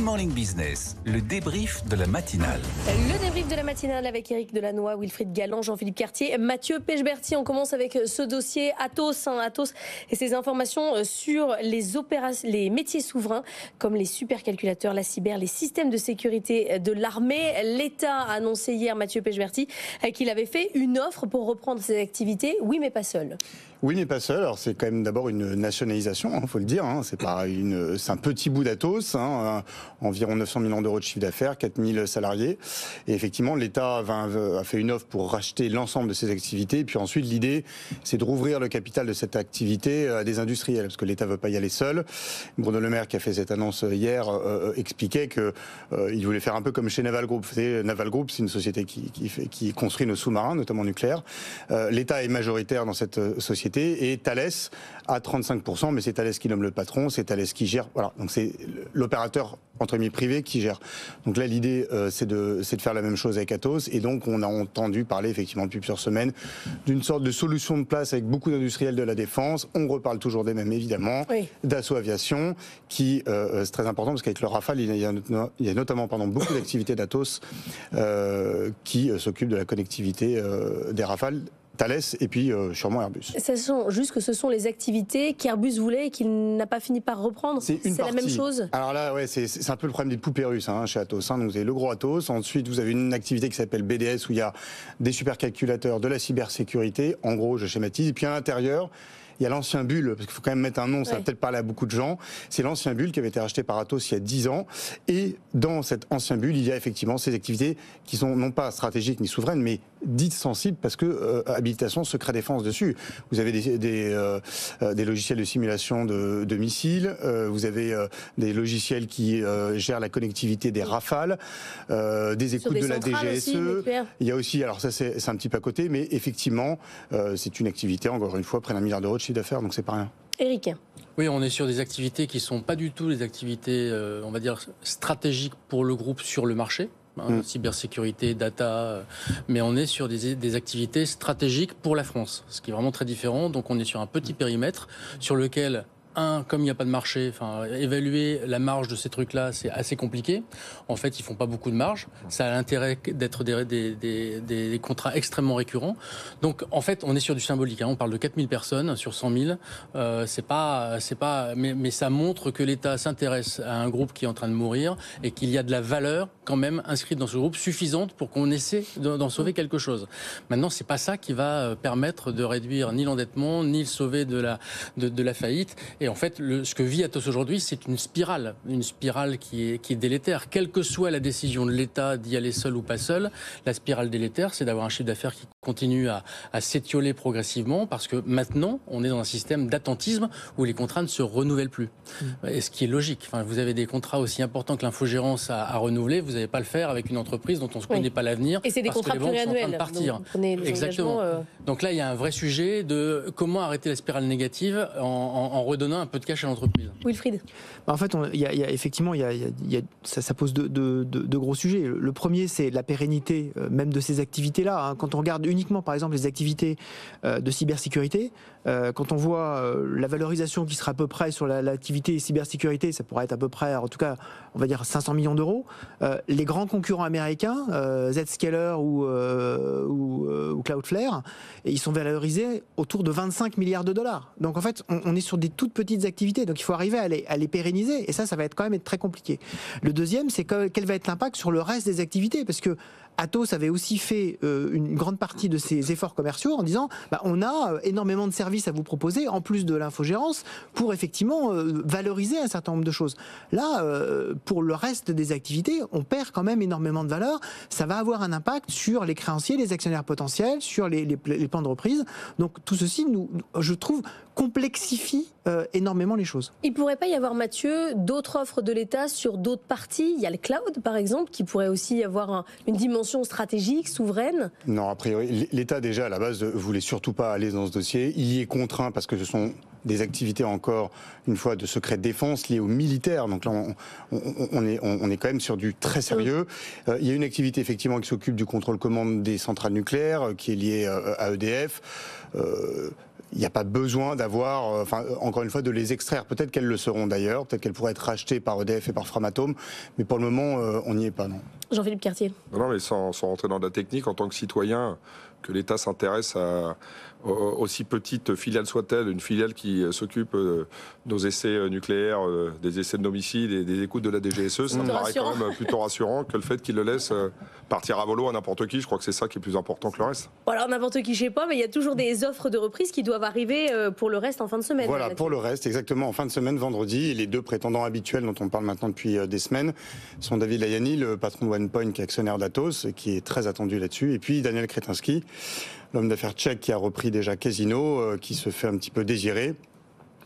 Morning Business, le débrief de la matinale. Le débrief de la matinale avec Éric Delannoy, Wilfried Galland, Jean-Philippe Cartier, Mathieu Pechberti. On commence avec ce dossier Atos, Atos et ses informations sur les métiers souverains comme les supercalculateurs, la cyber, les systèmes de sécurité de l'armée. L'État a annoncé hier, Mathieu Pechberti, qu'il avait fait une offre pour reprendre ses activités. Oui, mais pas seul. Oui, mais pas seul. Alors, c'est quand même d'abord une nationalisation, faut le dire. C'est un petit bout d'Atos, environ 900 millions d'euros de chiffre d'affaires, 4000 salariés. Et effectivement, l'État a fait une offre pour racheter l'ensemble de ses activités. Et puis ensuite, l'idée, c'est de rouvrir le capital de cette activité à des industriels, parce que l'État veut pas y aller seul. Bruno Le Maire, qui a fait cette annonce hier, expliquait que il voulait faire un peu comme chez Naval Group. Vous savez, Naval Group, c'est une société qui construit nos sous-marins, notamment nucléaires. L'État est majoritaire dans cette société. Et Thales à 35%, mais c'est Thales qui nomme le patron, c'est Thales qui gère. Voilà, donc c'est l'opérateur entre guillemets privé qui gère. Donc là, l'idée, c'est de faire la même chose avec Atos. Et donc, on a entendu parler effectivement depuis plusieurs semaines d'une sorte de solution de place avec beaucoup d'industriels de la défense. On reparle toujours des mêmes, évidemment, oui. Dassault Aviation, qui c'est très important parce qu'avec le Rafale, il y a notamment beaucoup d'activités d'Atos qui s'occupent de la connectivité des Rafales. Thales et puis sûrement Airbus. Sachant juste que ce sont les activités qu'Airbus voulait et qu'il n'a pas fini par reprendre. C'est la même chose. Alors là, ouais, c'est un peu le problème des poupées russes chez Atos. Donc vous avez le gros Atos. Ensuite, vous avez une activité qui s'appelle BDS où il y a des supercalculateurs, de la cybersécurité. En gros, je schématise. Et puis à l'intérieur, il y a l'ancien Bull, parce qu'il faut quand même mettre un nom, ça va peut-être parler à beaucoup de gens. C'est l'ancien Bull qui avait été racheté par Atos il y a 10 ans. Et dans cet ancien Bull, il y a effectivement ces activités qui sont non pas stratégiques ni souveraines, mais dites sensibles parce que habilitation secret défense dessus. Vous avez des logiciels de simulation de missiles, vous avez des logiciels qui gèrent la connectivité des Rafales, des écoutes de la DGSE. Aussi, il y a aussi, alors ça c'est un petit peu à côté, mais effectivement c'est une activité, encore une fois, près d'1 milliard d'euros de chiffre d'affaires, donc c'est pas rien. Éric. Oui, on est sur des activités qui ne sont pas du tout des activités, on va dire, stratégiques pour le groupe sur le marché. Cybersécurité, data, mais on est sur des activités stratégiques pour la France, ce qui est vraiment très différent. Donc on est sur un petit périmètre sur lequel, comme il n'y a pas de marché, évaluer la marge de ces trucs-là, c'est assez compliqué. En fait, ils font pas beaucoup de marge. Ça a l'intérêt d'être des contrats extrêmement récurrents. Donc, en fait, on est sur du symbolique. On parle de 4000 personnes sur 100 000. Mais ça montre que l'État s'intéresse à un groupe qui est en train de mourir et qu'il y a de la valeur quand même inscrite dans ce groupe suffisante pour qu'on essaie d'en sauver quelque chose. Maintenant, c'est pas ça qui va permettre de réduire ni l'endettement, ni le sauver de la faillite. Et en fait, ce que vit Atos aujourd'hui, c'est une spirale qui est délétère. Quelle que soit la décision de l'État d'y aller seul ou pas seul, la spirale délétère, c'est d'avoir un chiffre d'affaires qui continue à s'étioler progressivement parce que maintenant, on est dans un système d'attentisme où les contrats ne se renouvellent plus. Et ce qui est logique. Vous avez des contrats aussi importants que l'infogérance à renouveler, vous n'allez pas le faire avec une entreprise dont on ne connaît pas l'avenir. Et c'est des contrats pluriannuels. Exactement. Donc là, il y a un vrai sujet de comment arrêter la spirale négative en redonnant un peu de cash à l'entreprise. Wilfried. En fait, effectivement, ça pose de gros sujets. Le premier, c'est la pérennité même de ces activités-là. Quand on regarde uniquement, par exemple, les activités de cybersécurité, quand on voit la valorisation qui sera à peu près sur l'activité cybersécurité, ça pourrait être à peu près, en tout cas, on va dire 500 millions d'euros. Les grands concurrents américains, Zscaler ou Cloudflare, ils sont valorisés autour de 25 milliards de dollars. Donc en fait, on est sur des toutes petites activités, donc il faut arriver à les pérenniser, et ça va être quand même très compliqué. Le deuxième, c'est quel va être l'impact sur le reste des activités, parce que Atos avait aussi fait une grande partie de ses efforts commerciaux en disant on a énormément de services à vous proposer en plus de l'infogérance pour effectivement valoriser un certain nombre de choses. Là, pour le reste des activités, on perd quand même énormément de valeur. Ça va avoir un impact sur les créanciers, les actionnaires potentiels, sur les plans de reprise. Donc tout ceci, je trouve, complexifie énormément les choses. Il ne pourrait pas y avoir, Mathieu, d'autres offres de l'État sur d'autres parties? Il y a le cloud, par exemple, qui pourrait aussi avoir une dimension stratégique, souveraine? Non, a priori, l'État, déjà, à la base, ne voulait surtout pas aller dans ce dossier. Il y est contraint parce que ce sont des activités, encore une fois, de secret défense liées aux militaires. Donc là, on est quand même sur du très sérieux. Il y a une activité, effectivement, qui s'occupe du contrôle-commande des centrales nucléaires, qui est liée à EDF. il n'y a pas besoin d'avoir, encore une fois, de les extraire. Peut-être qu'elles le seront d'ailleurs, peut-être qu'elles pourraient être rachetées par EDF et par Framatome, mais pour le moment, on n'y est pas, non. Jean-Philippe Cartier. Non, mais sans rentrer dans la technique, en tant que citoyen, que l'État s'intéresse à aussi petite filiale soit-elle, une filiale qui s'occupe de nos essais nucléaires, des essais de nomicide et des écoutes de la DGSE, ça me paraît quand même plutôt rassurant que le fait qu'il le laisse partir à volo à n'importe qui. Je crois que c'est ça qui est plus important que le reste. Alors n'importe qui, je sais pas, mais il y a toujours des offres de reprise qui doivent arriver pour le reste en fin de semaine. Voilà, pour le reste, exactement, en fin de semaine, vendredi. Et les deux prétendants habituels dont on parle maintenant depuis des semaines sont David Layani, le patron de OnePoint, qui est actionnaire d'Atos, qui est très attendu là-dessus, et puis Daniel Kretinsky, l'homme d'affaires tchèque qui a repris déjà Casino, qui se fait un petit peu désirer.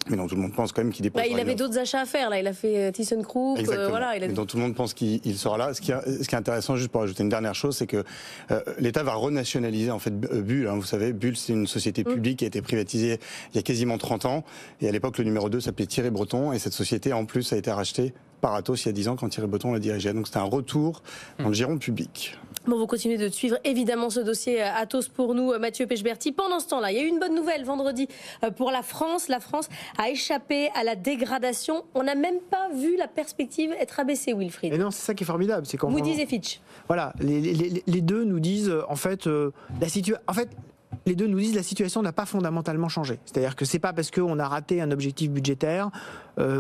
Mais dont tout le monde pense quand même qu'il dépose. Il avait d'autres achats à faire, là. Il a fait ThyssenKrupp. Voilà, mais dont tout le monde pense qu'il sera là. Ce qui est intéressant, juste pour ajouter une dernière chose, c'est que l'État va renationaliser en fait Bull. Vous savez, Bull, c'est une société publique qui a été privatisée il y a quasiment 30 ans. Et à l'époque, le numéro 2 s'appelait Thierry Breton. Et cette société, en plus, a été rachetée par Atos il y a 10 ans quand Thierry Breton la dirigeait. Donc c'était un retour dans le giron public. Bon, vous continuez de suivre évidemment ce dossier Atos pour nous, Mathieu Pechberti. Pendant ce temps-là, il y a eu une bonne nouvelle vendredi pour la France. La France a échappé à la dégradation. On n'a même pas vu la perspective être abaissée, Wilfried. Et non, c'est ça qui est formidable. C'est quand Moody's et Fitch. Voilà, les deux nous disent en fait les deux nous disent la situation n'a pas fondamentalement changé. C'est-à-dire que c'est pas parce qu'on a raté un objectif budgétaire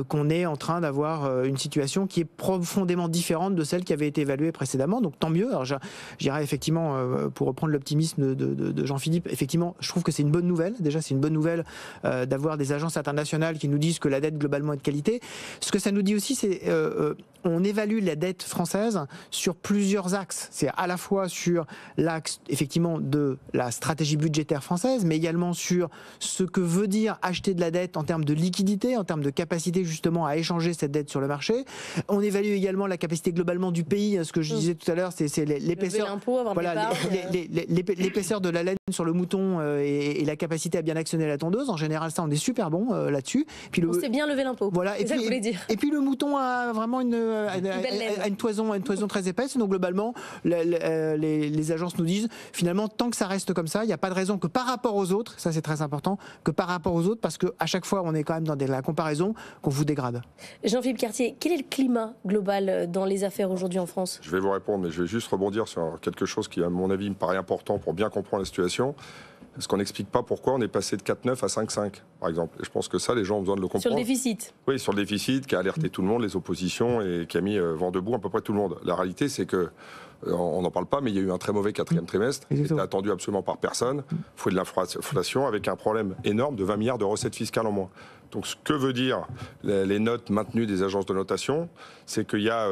qu'on est en train d'avoir une situation qui est profondément différente de celle qui avait été évaluée précédemment. Donc tant mieux. Alors je dirais effectivement, pour reprendre l'optimisme de Jean-Philippe, effectivement, je trouve que c'est une bonne nouvelle. Déjà, c'est une bonne nouvelle d'avoir des agences internationales qui nous disent que la dette globalement est de qualité. Ce que ça nous dit aussi, c'est on évalue la dette française sur plusieurs axes. C'est à la fois sur l'axe effectivement de la stratégie budgétaire française, mais également sur ce que veut dire acheter de la dette en termes de liquidité, en termes de capacité justement à échanger cette dette sur le marché. On évalue également la capacité globalement du pays. Ce que je disais tout à l'heure, c'est l'épaisseur, voilà, l'épaisseur de la laine sur le mouton et la capacité à bien actionner la tondeuse. En général, ça, on est super bon là-dessus. Puis on sait bien lever l'impôt. Voilà. C'est ça que je voulais dire. Et puis le mouton a vraiment une toison très épaisse. Donc globalement, les agences nous disent finalement, tant que ça reste comme ça, il n'y a pas de raison que par rapport aux autres, ça c'est très important, que par rapport aux autres, parce qu'à chaque fois, on est quand même dans la comparaison, qu'on vous dégrade. Jean-Philippe Cartier, quel est le climat global dans les affaires aujourd'hui en France ? Je vais vous répondre, mais je vais juste rebondir sur quelque chose qui, à mon avis, me paraît important pour bien comprendre la situation. Parce qu'on n'explique pas pourquoi on est passé de 4,9 à 5,5, par exemple. Et je pense que ça, les gens ont besoin de le comprendre. Sur le déficit ? Oui, sur le déficit, qui a alerté tout le monde, les oppositions, et qui a mis vent debout à peu près tout le monde. La réalité, c'est que, on n'en parle pas, mais il y a eu un très mauvais quatrième trimestre, qui n'était attendu absolument par personne. Il faut de l'inflation, avec un problème énorme de 20 milliards de recettes fiscales en moins. Donc ce que veut dire les notes maintenues des agences de notation, c'est qu'il y a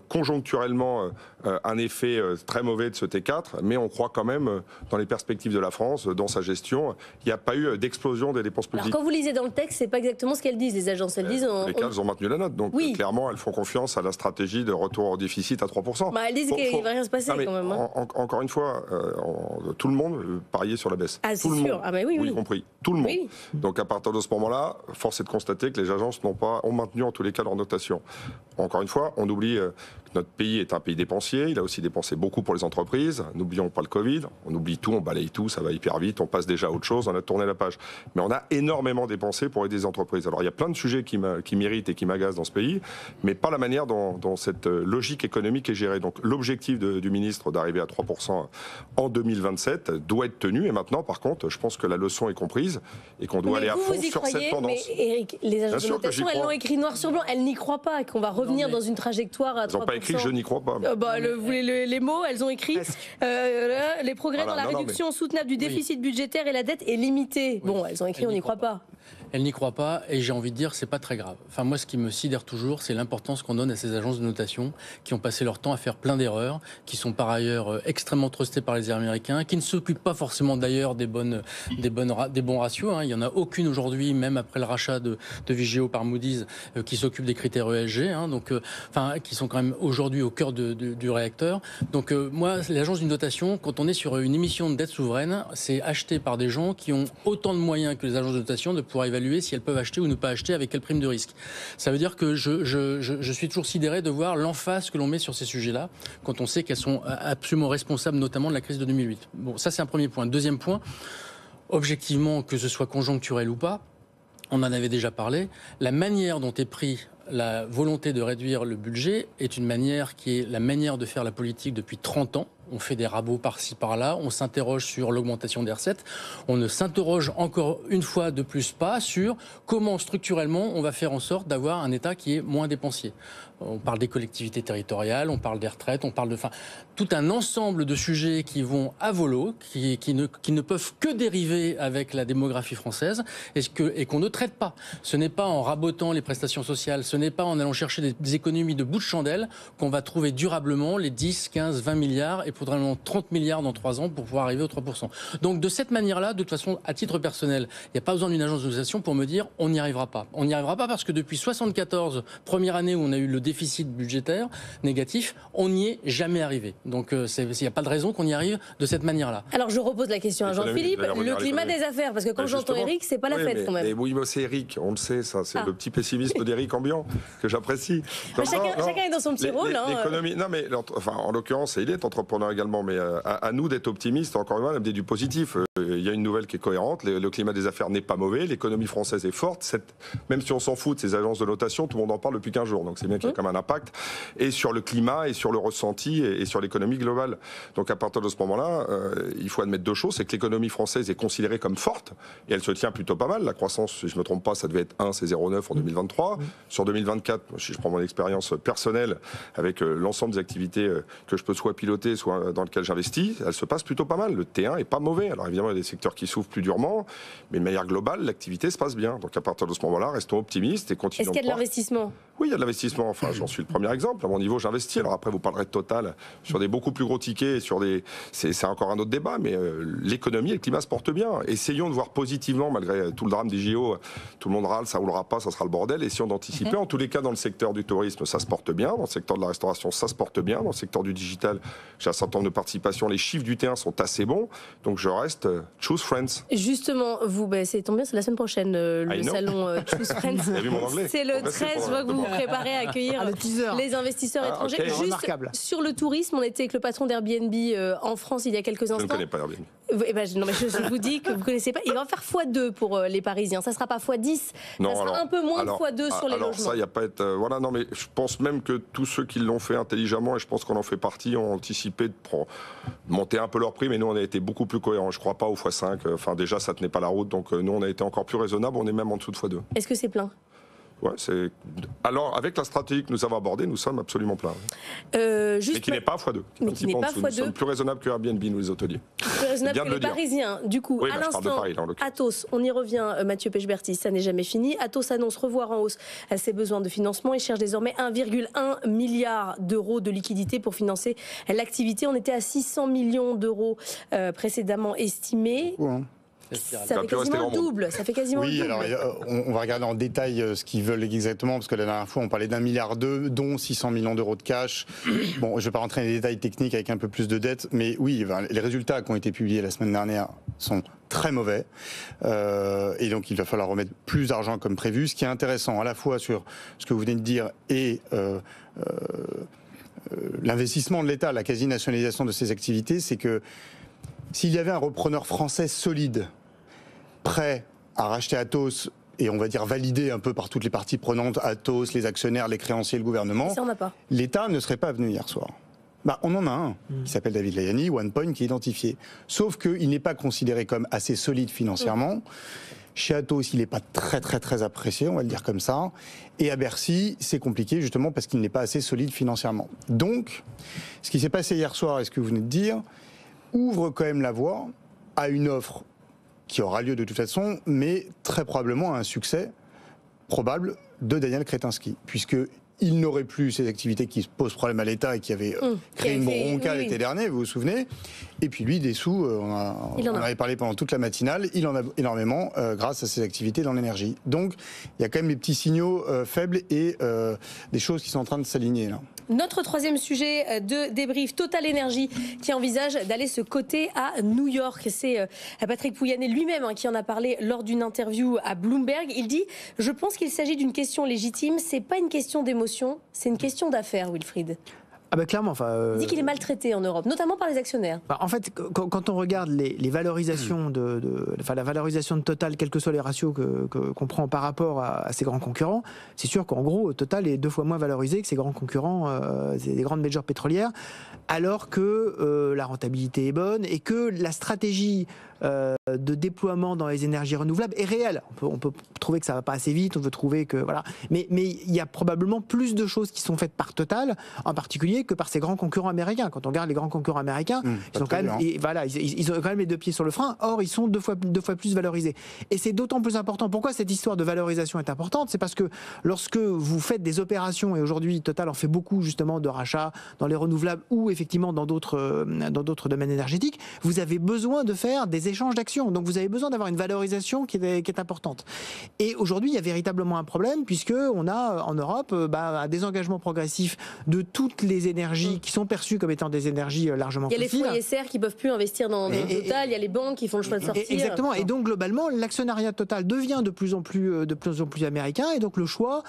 conjoncturellement un effet très mauvais de ce T4, mais on croit quand même dans les perspectives de la France, dans sa gestion, il n'y a pas eu d'explosion des dépenses publiques. Alors quand vous lisez dans le texte, c'est pas exactement ce qu'elles disent, les agences. Elles disent... Elles ont maintenu la note, donc clairement elles font confiance à la stratégie de retour au déficit à 3%. Elles disent qu'il ne va rien se passer quand même. Encore une fois, tout le monde pariait sur la baisse. Ah, c'est sûr. Ah, mais oui. Y compris. Tout le monde. Oui. Donc à partir de ce moment-là, force est de constater que les agences ont maintenu en tous les cas leur notation. Encore une fois, on oublie que notre pays est un pays dépensier, il a aussi dépensé beaucoup pour les entreprises, n'oublions pas le Covid, on oublie tout, on balaye tout, ça va hyper vite, on passe déjà à autre chose, on a tourné la page. Mais on a énormément dépensé pour aider les entreprises. Alors il y a plein de sujets qui m'irritent et qui m'agacent dans ce pays, mais pas la manière dont cette logique économique est gérée. Donc l'objectif du ministre d'arriver à 3% en 2027 doit être tenu, et maintenant par contre, je pense que la leçon est comprise et qu'on doit aller à fond sur cette tendance. Mais Eric, les agences de notation, elles l'ont écrit noir sur blanc, elles n'y croient pas, qu'on va revenir dans une trajectoire à 3%. Elles n'ont pas écrit je n'y crois pas. Les mots, elles ont écrit les progrès dans la réduction soutenable du déficit budgétaire et la dette est limitée. Bon, elles ont écrit on n'y croit pas. Elle n'y croit pas et j'ai envie de dire c'est pas très grave. Enfin moi ce qui me sidère toujours c'est l'importance qu'on donne à ces agences de notation qui ont passé leur temps à faire plein d'erreurs, qui sont par ailleurs extrêmement trustées par les Américains, qui ne s'occupent pas forcément d'ailleurs des bons ratios. Il y en a aucune aujourd'hui, même après le rachat de Vigeo par Moody's, qui s'occupe des critères ESG, qui sont quand même aujourd'hui au cœur du réacteur. Donc moi l'agence de notation, quand on est sur une émission de dette souveraine, c'est acheté par des gens qui ont autant de moyens que les agences de notation de pouvoir évaluer si elles peuvent acheter ou ne pas acheter, avec quelle prime de risque. Ça veut dire que je suis toujours sidéré de voir l'emphase que l'on met sur ces sujets-là, quand on sait qu'elles sont absolument responsables, notamment de la crise de 2008. Bon, ça c'est un premier point. Deuxième point, objectivement, que ce soit conjoncturel ou pas, on en avait déjà parlé, la manière dont est pris la volonté de réduire le budget est une manière qui est la manière de faire la politique depuis 30 ans. On fait des rabots par-ci, par-là, on s'interroge sur l'augmentation des recettes. On ne s'interroge encore une fois de plus pas sur comment structurellement on va faire en sorte d'avoir un État qui est moins dépensier. On parle des collectivités territoriales, on parle des retraites, on parle de tout un ensemble de sujets qui vont à volo, qui ne peuvent que dériver avec la démographie française et qu'on ne traite pas. Ce n'est pas en rabotant les prestations sociales, ce n'est pas en allant chercher des économies de bout de chandelle qu'on va trouver durablement les 10, 15, 20 milliards et probablement 30 milliards dans 3 ans pour pouvoir arriver aux 3%. Donc de cette manière-là, de toute façon, à titre personnel, il n'y a pas besoin d'une agence de notation pour me dire on n'y arrivera pas. On n'y arrivera pas parce que depuis 74, première année où on a eu le déficit budgétaire négatif, on n'y est jamais arrivé. Donc il n'y a pas de raison qu'on y arrive de cette manière-là. Alors je repose la question à Jean-Philippe, le climat des affaires, parce que quand j'entends Eric, c'est pas la fête quand même. Oui, mais c'est Eric, on le sait, ça, c'est le petit pessimisme d'Eric ambiant que j'apprécie. Chacun est dans son petit rôle. L'économie, non mais en l'occurrence, il est entrepreneur également, mais à nous d'être optimistes, encore une fois, d'amener du positif. Il y a une nouvelle qui est cohérente, le climat des affaires n'est pas mauvais, l'économie française est forte, même si on s'en fout de ces agences de notation, tout le monde en parle depuis 15 jours, donc c'est bien qu'il y a quand même un impact, et sur le climat, et sur le ressenti, et sur l'économie globale. Donc à partir de ce moment-là, il faut admettre deux choses, c'est que l'économie française est considérée comme forte, et elle se tient plutôt pas mal. La croissance, si je ne me trompe pas, ça devait être 1, c'est 0,9 en 2023. Sur 2024, si je prends mon expérience personnelle, avec l'ensemble des activités que je peux soit piloter, soit dans lesquelles j'investis, elle se passe plutôt pas mal. Le T1 est pas mauvais. Alors évidemment, il y a des secteurs qui souffrent plus durement, mais de manière globale, l'activité se passe bien. Donc à partir de ce moment-là, restons optimistes et continuons. Est-ce qu'il y a de l'investissement ? Oui, il y a de l'investissement. Enfin, j'en suis le premier exemple. À mon niveau, j'investis. Alors après, vous parlerez de Total sur des beaucoup plus gros tickets, c'est encore un autre débat, mais l'économie et le climat se portent bien. Essayons de voir positivement, malgré tout le drame des JO, tout le monde râle, ça roulera pas, ça sera le bordel. Essayons d'anticiper. En tous les cas, dans le secteur du tourisme, ça se porte bien. Dans le secteur de la restauration, ça se porte bien. Dans le secteur du digital, j'ai un certain nombre de participations. Les chiffres du T1 sont assez bons. Donc je reste Choose Friends. Justement, c'est tombé bien, c'est la semaine prochaine, le salon Choose Friends. Vous avez vu mon anglais ? C'est le 13, je vois que vous vous préparez à accueillir les investisseurs étrangers. Okay. Juste remarquable. sur le tourisme, on était avec le patron d'Airbnb en France il y a quelques instants. Je ne connais pas Airbnb. Non, mais je vous dis que vous ne connaissez pas. Il va faire x2 pour les Parisiens. Ça ne sera pas x10. Ça sera un peu moins de x2 sur les logements. Ça, il n'y a pas à être. Voilà, non, mais je pense même que tous ceux qui l'ont fait intelligemment, et je pense qu'on en fait partie, ont anticipé de monter un peu leur prix, mais nous, on a été beaucoup plus cohérents. Je ne crois pas au x5. Enfin, déjà, ça ne tenait pas la route. Donc, nous, on a été encore plus raisonnable. On est même en dessous de x2. Est-ce que c'est plein ? Ouais, alors, avec la stratégie que nous avons abordée, nous sommes absolument pleins. Mais qui n'est pas x2. Mais qui n'est pas x2. Nous sommes plus raisonnables que Airbnb, nous, les hôteliers. Plus raisonnables que les Parisiens. Du coup, oui, à l'instant, Atos, on y revient, Mathieu Pechberti, ça n'est jamais fini. Atos annonce revoir en hausse ses besoins de financement. Il cherche désormais 1,1 milliard d'euros de liquidités pour financer l'activité. On était à 600 millions d'euros précédemment estimés. Ouais. Ça fait quasiment le double. Ça fait quasiment le double. Alors on va regarder en détail ce qu'ils veulent exactement, parce que la dernière fois on parlait d'1,2 milliard, dont 600 millions d'euros de cash. Bon, je ne vais pas rentrer dans les détails techniques avec un peu plus de dettes, mais oui, les résultats qui ont été publiés la semaine dernière sont très mauvais, et donc il va falloir remettre plus d'argent comme prévu. Ce qui est intéressant à la fois sur ce que vous venez de dire et l'investissement de l'État, la quasi-nationalisation de ces activités, c'est que s'il y avait un repreneur français solide, prêt à racheter Atos, et on va dire validé un peu par toutes les parties prenantes, Atos, les actionnaires, les créanciers, le gouvernement, l'État ne serait pas venu hier soir. On en a un qui s'appelle David Layani, OnePoint, qui est identifié. Sauf qu'il n'est pas considéré comme assez solide financièrement. Chez Atos, il n'est pas très apprécié, on va le dire comme ça. Et à Bercy, c'est compliqué justement parce qu'il n'est pas assez solide financièrement. Donc, ce qui s'est passé hier soir, et ce que vous venez de dire, ouvre quand même la voie à une offre qui aura lieu de toute façon, mais très probablement à un succès probable de Daniel Kretinsky, puisqu'il n'aurait plus ces activités qui posent problème à l'État et qui avaient créé une bronca l'été dernier, vous vous souvenez. Et puis lui, des sous, on en avait parlé pendant toute la matinale, il en a énormément grâce à ses activités dans l'énergie. Donc il y a quand même des petits signaux faibles et des choses qui sont en train de s'aligner là. Notre troisième sujet de débrief, Total Energy, qui envisage d'aller se coter à New York. C'est Patrick Pouyanné lui-même qui en a parlé lors d'une interview à Bloomberg. Il dit « Je pense qu'il s'agit d'une question légitime. C'est pas une question d'émotion, c'est une question d'affaires, Wilfried. » Ah bah clairement, Il dit qu'il est maltraité en Europe, notamment par les actionnaires. En fait, quand on regarde les valorisations la valorisation de Total, quels que soient les ratios qu'on prend par rapport à ses grands concurrents, c'est sûr qu'en gros, Total est 2 fois moins valorisé que ses grands concurrents, des grandes majors pétrolières, alors que la rentabilité est bonne et que la stratégie de déploiement dans les énergies renouvelables est réelle. On peut trouver que ça va pas assez vite, on veut trouver que voilà, mais il y a probablement plus de choses qui sont faites par Total, en particulier que par ses grands concurrents américains. Quand on regarde les grands concurrents américains, ils sont quand même, ils ont quand même les 2 pieds sur le frein. Or, ils sont deux fois plus valorisés. Et c'est d'autant plus important. Pourquoi cette histoire de valorisation est importante ? C'est parce que lorsque vous faites des opérations, et aujourd'hui Total en fait beaucoup justement de rachats dans les renouvelables ou effectivement dans d'autres domaines énergétiques, vous avez besoin de faire des échanges d'actions. Donc vous avez besoin d'avoir une valorisation qui est importante. Et aujourd'hui, il y a véritablement un problème puisque on a en Europe un désengagement progressif de toutes les énergies qui sont perçues comme étant des énergies largement fossiles. Il y a les foyers serres qui peuvent plus investir dans Total, il y a les banques qui font le choix de sortir. Exactement. Et donc globalement, l'actionnariat Total devient de plus en plus américain. Et donc le choix,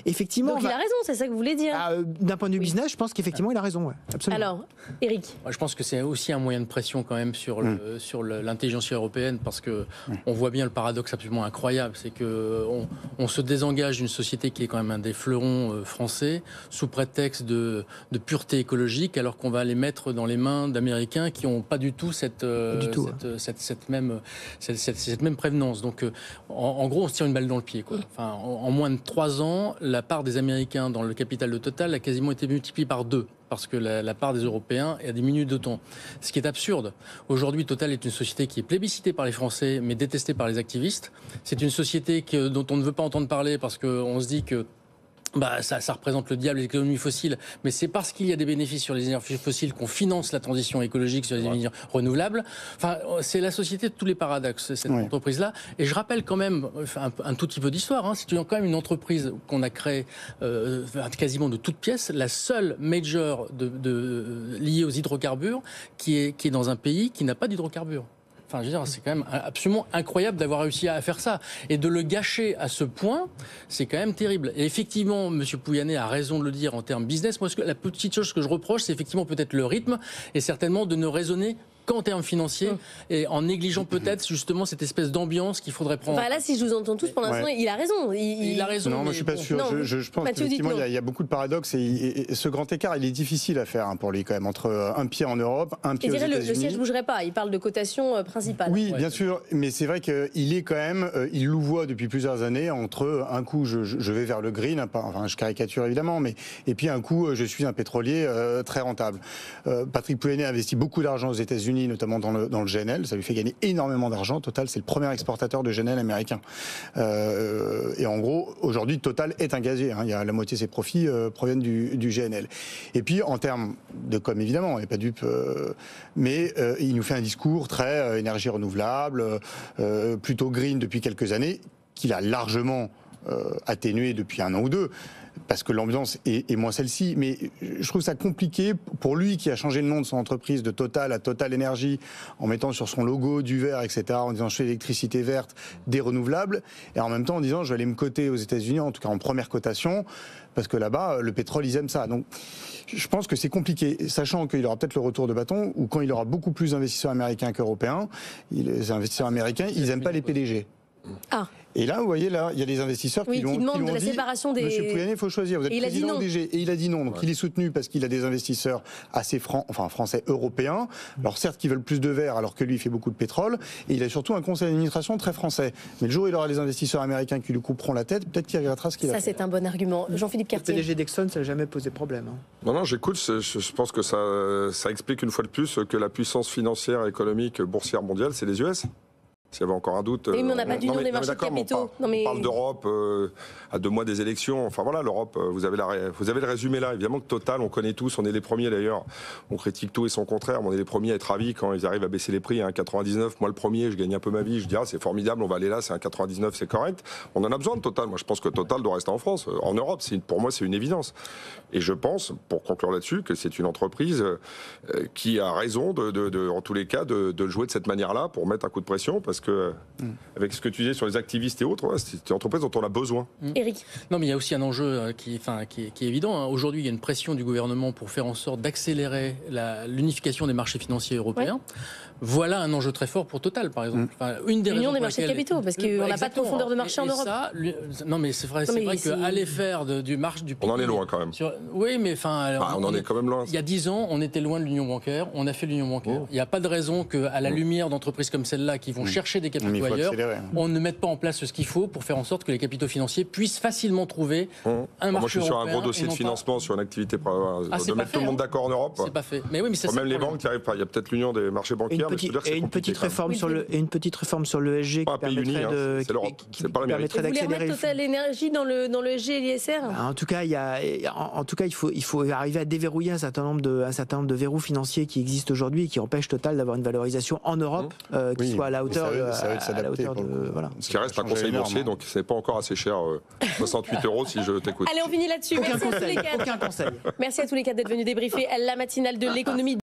effectivement. Donc il a raison, c'est ça que vous voulez dire. D'un point de vue business, je pense qu'effectivement il a raison. Ouais, absolument. Alors, Eric. Je pense que c'est aussi un moyen de pression quand même sur l'intelligence européenne, parce que on voit bien le paradoxe absolument incroyable, c'est que on se désengage d'une société qui est quand même un des fleurons français sous prétexte de pureté écologique, alors qu'on va les mettre dans les mains d'Américains qui n'ont pas du tout cette même prévenance. Donc en gros, on se tire une balle dans le pied, quoi. Enfin, en moins de 3 ans, la part des Américains dans le capital de Total a quasiment été multipliée par 2. Parce que la part des Européens a diminué d'autant. Ce qui est absurde. Aujourd'hui, Total est une société qui est plébiscitée par les Français, mais détestée par les activistes. C'est une société dont on ne veut pas entendre parler parce qu'on se dit que ça représente le diable, l'économie fossile, mais c'est parce qu'il y a des bénéfices sur les énergies fossiles qu'on finance la transition écologique sur les énergies renouvelables. Enfin, c'est la société de tous les paradoxes, cette entreprise-là. Et je rappelle quand même un tout petit peu d'histoire. C'est quand même une entreprise qu'on a créée quasiment de toutes pièces, la seule major liée aux hydrocarbures qui est dans un pays qui n'a pas d'hydrocarbures. Enfin, je veux dire, c'est quand même absolument incroyable d'avoir réussi à faire ça. Et de le gâcher à ce point, c'est quand même terrible. Et effectivement, M. Pouyanné a raison de le dire en termes business. Moi, la petite chose que je reproche, c'est effectivement peut-être le rythme et certainement de ne raisonner qu'en termes financiers et en négligeant peut-être justement cette espèce d'ambiance qu'il faudrait prendre. Enfin, là, si je vous entends tous, pour l'instant, il a raison. Il a raison. Non, moi je suis pas sûr. Je pense qu'effectivement, il y a beaucoup de paradoxes et ce grand écart, il est difficile à faire pour lui quand même, entre un pied en Europe, un pied aux États-Unis. Le siège ne bougerait pas. Il parle de cotation principale. Oui, bien sûr, mais c'est vrai qu'il est quand même, il louvoie depuis plusieurs années entre un coup je vais vers le green, enfin je caricature évidemment, mais et puis un coup je suis un pétrolier très rentable. Patrick Pouyanné a investi beaucoup d'argent aux États-Unis, notamment dans le GNL. Ça lui fait gagner énormément d'argent. Total, c'est le premier exportateur de GNL américain. Et en gros, aujourd'hui, Total est un gazier. Il y a la moitié de ses profits proviennent du GNL. Et puis, en termes de com, évidemment, on n'est pas dupe, mais il nous fait un discours très énergie renouvelable, plutôt green depuis quelques années, qu'il a largement atténué depuis 1 an ou 2. Parce que l'ambiance est moins celle-ci. Mais je trouve ça compliqué pour lui qui a changé le nom de son entreprise de Total à Total Energy en mettant sur son logo du vert, etc., en disant je fais l'électricité verte, des renouvelables, et en même temps en disant je vais aller me coter aux États-Unis, en tout cas en première cotation, parce que là-bas, le pétrole, ils aiment ça. Donc je pense que c'est compliqué, sachant qu'il aura peut-être le retour de bâton, ou quand il aura beaucoup plus d'investisseurs américains qu'européens, les investisseurs américains, ils n'aiment pas les PDG. Ah. Et là, vous voyez, là, il y a des investisseurs qui demandent de la séparation des... Monsieur Pouyanné, il faut choisir. Vous êtes président DG. Et il a dit non. Donc il est soutenu parce qu'il a des investisseurs assez français européens. Alors certes, qui veulent plus de verre, alors que lui, il fait beaucoup de pétrole. Et il a surtout un conseil d'administration très français. Mais le jour où il aura les investisseurs américains qui lui couperont la tête, peut-être qu'il regrettera ce qu'il a fait. Ça, c'est un bon argument. Jean-Philippe Cartier. Le PDG d'Exxon, ça n'a jamais posé problème. Non, j'écoute. Je pense que ça explique une fois de plus que la puissance financière, économique, boursière mondiale, c'est les US. S'il y avait encore un doute... Oui, mais on n'a pas d'union des marchés de capitaux. On parle d'Europe à 2 mois des élections. Enfin voilà, l'Europe, vous avez le résumé là. Évidemment que Total, on connaît tous, on est les premiers d'ailleurs. On critique tout et son contraire, mais on est les premiers à être ravis quand ils arrivent à baisser les prix à 1,99. Moi le premier, je gagne un peu ma vie. Je dis c'est formidable, on va aller là, c'est 1,99, c'est correct. On en a besoin de Total. Moi je pense que Total doit rester en France. En Europe, pour moi c'est une évidence. Et je pense, pour conclure là-dessus, que c'est une entreprise qui a raison en tous les cas de jouer de cette manière-là pour mettre un coup de pression, parce que, avec ce que tu disais sur les activistes et autres, ouais, c'est une entreprise dont on a besoin. Éric. Non, mais il y a aussi un enjeu qui est évident, hein. Aujourd'hui, il y a une pression du gouvernement pour faire en sorte d'accélérer l'unification des marchés financiers européens. Ouais. Voilà un enjeu très fort pour Total, par exemple. Enfin, une des L'union des marchés de capitaux, parce qu'on n'a pas de profondeur de marché en Europe. Non, mais c'est vrai qu'aller faire du marché du pays... On en est loin quand même. Oui, mais enfin... on en est quand même loin. Il y a 10 ans, on était loin de l'union bancaire, on a fait l'union bancaire. Il n'y a pas de raison qu'à la lumière d'entreprises comme celle-là, qui vont chercher des capitaux ailleurs, on ne mette pas en place ce qu'il faut pour faire en sorte que les capitaux financiers puissent facilement trouver un marché européen. Moi, je suis sur un gros dossier de financement, sur une activité de mettre tout le monde d'accord en Europe. C'est pas fait. Mais oui, mais c'est même les banques qui arrivent pas. Il y a peut-être l'union des marchés bancaires, mais je veux dire que c'est compliqué. Une petite réforme sur l'ESG qui permettrait de... C'est l'Europe, c'est pas l'Amérique. Vous voulez remettre Total Énergie dans le ESG et l'ISR ? En tout cas, il faut arriver à déverrouiller un certain nombre de verrous financiers qui existent aujourd'hui et qui empêchent Total d'avoir une valorisation en Europe qui soit à la hauteur de... Voilà. Ce qui reste un conseil boursier, donc c'est pas encore assez cher, 68 € si je t'écoute. Allez, on finit là-dessus. Aucun conseil. Merci à tous les quatre d'être venus débriefer la matinale de l'économie.